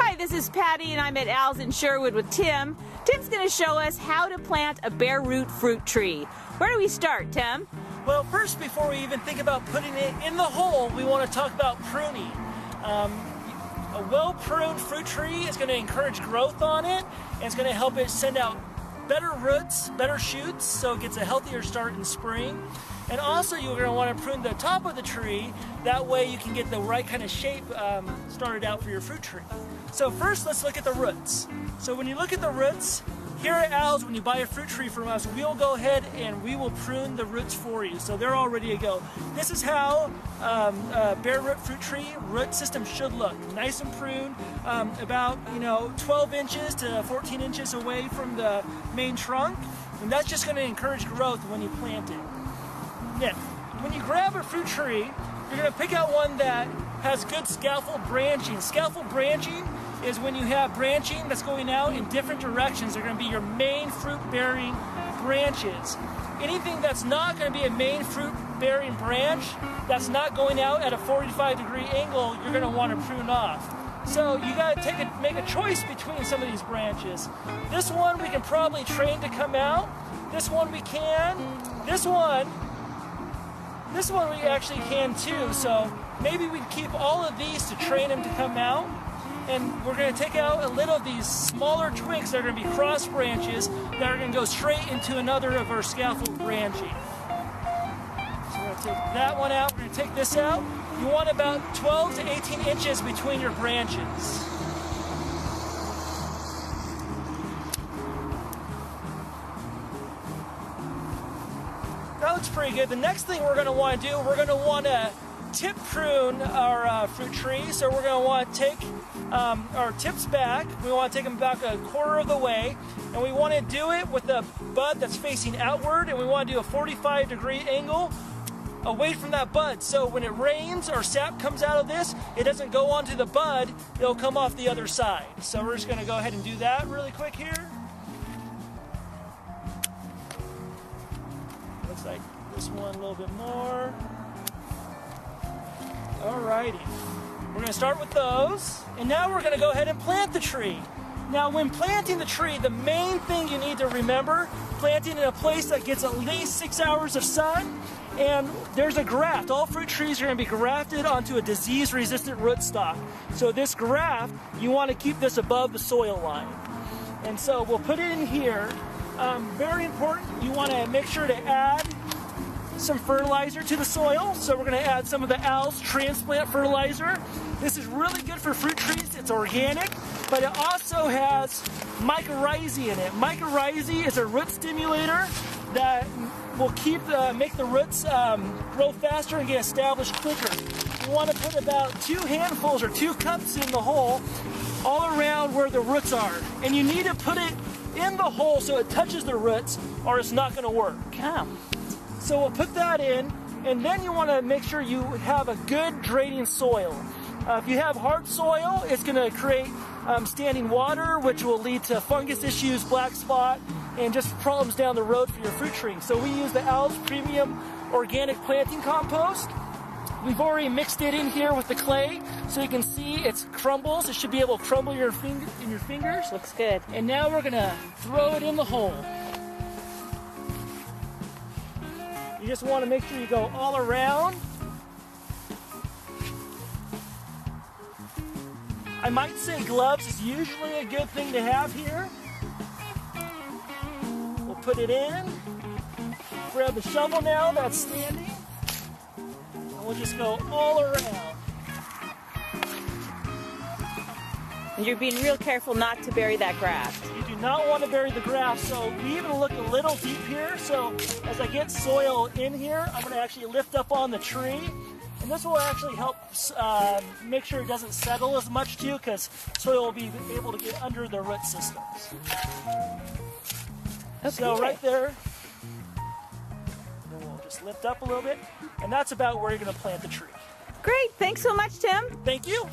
Hi, this is Patty and I'm at Al's in Sherwood with Tim. Tim's going to show us how to plant a bare root fruit tree. Where do we start, Tim? Well, first, before we even think about putting it in the hole, we want to talk about pruning. A well-pruned fruit tree is going to encourage growth on it, and it's going to help it send out better roots, better shoots, so it gets a healthier start in spring. And also you're going to want to prune the top of the tree, that way you can get the right kind of shape started out for your fruit tree. So first let's look at the roots. So when you look at the roots, here at Al's, when you buy a fruit tree from us, we'll go ahead and we will prune the roots for you. So they're all ready to go. This is how a bare root fruit tree root system should look. Nice and pruned, about 12 inches to 14 inches away from the main trunk. And that's just going to encourage growth when you plant it. Now, when you grab a fruit tree, you're going to pick out one that has good scaffold branching. Scaffold branching is when you have branching that's going out in different directions. They're going to be your main fruit-bearing branches. Anything that's not going to be a main fruit-bearing branch, that's not going out at a 45-degree angle, you're going to want to prune off. So you got to make a choice between some of these branches. This one we can probably train to come out. This one we can. This one we actually can too. So maybe we can keep all of these to train them to come out. And we're going to take out a little of these smaller twigs that are going to be cross branches that are going to go straight into another of our scaffold branching. So we're going to take that one out. We're going to take this out. You want about 12 to 18 inches between your branches. That looks pretty good. The next thing we're going to want to do, we're going to want to tip prune our fruit tree. So we're going to want to take our tips back. We want to take them back a quarter of the way, and we want to do it with the bud that's facing outward, and we want to do a 45-degree angle away from that bud. So when it rains or sap comes out of this, it doesn't go onto the bud, it'll come off the other side. So we're just going to go ahead and do that really quick here. Looks like this one a little bit more. Alrighty, we're going to start with those, and now we're going to go ahead and plant the tree. Now when planting the tree, the main thing you need to remember, planting in a place that gets at least 6 hours of sun, and there's a graft. All fruit trees are going to be grafted onto a disease-resistant rootstock. So this graft, you want to keep this above the soil line. And so we'll put it in here. Very important, you want to make sure to add some fertilizer to the soil. So we're going to add some of the Al's Transplant Fertilizer. This is really good for fruit trees. It's organic, but it also has mycorrhizae in it. Mycorrhizae is a root stimulator that will make the roots grow faster and get established quicker. You want to put about 2 handfuls or 2 cups in the hole all around where the roots are. And you need to put it in the hole so it touches the roots, or it's not going to work. Oh. So we'll put that in, and then you want to make sure you have a good draining soil. If you have hard soil, it's going to create standing water, which will lead to fungus issues, black spot, and just problems down the road for your fruit tree. So we use the Al's Premium Organic Planting Compost. We've already mixed it in here with the clay, so you can see it crumbles. It should be able to crumble in your fingers. Looks good. And now we're going to throw it in the hole. You just want to make sure you go all around. I might say gloves is usually a good thing to have here. We'll put it in. Grab the shovel now that's standing. And we'll just go all around. And you're being real careful not to bury that graft. You do not want to bury the graft, so we even look a little deep here. So as I get soil in here, I'm going to actually lift up on the tree. And this will actually help make sure it doesn't settle as much too, because soil will be able to get under the root systems. Okay. So right there, and then we'll just lift up a little bit, and that's about where you're going to plant the tree. Great, thanks so much, Tim. Thank you.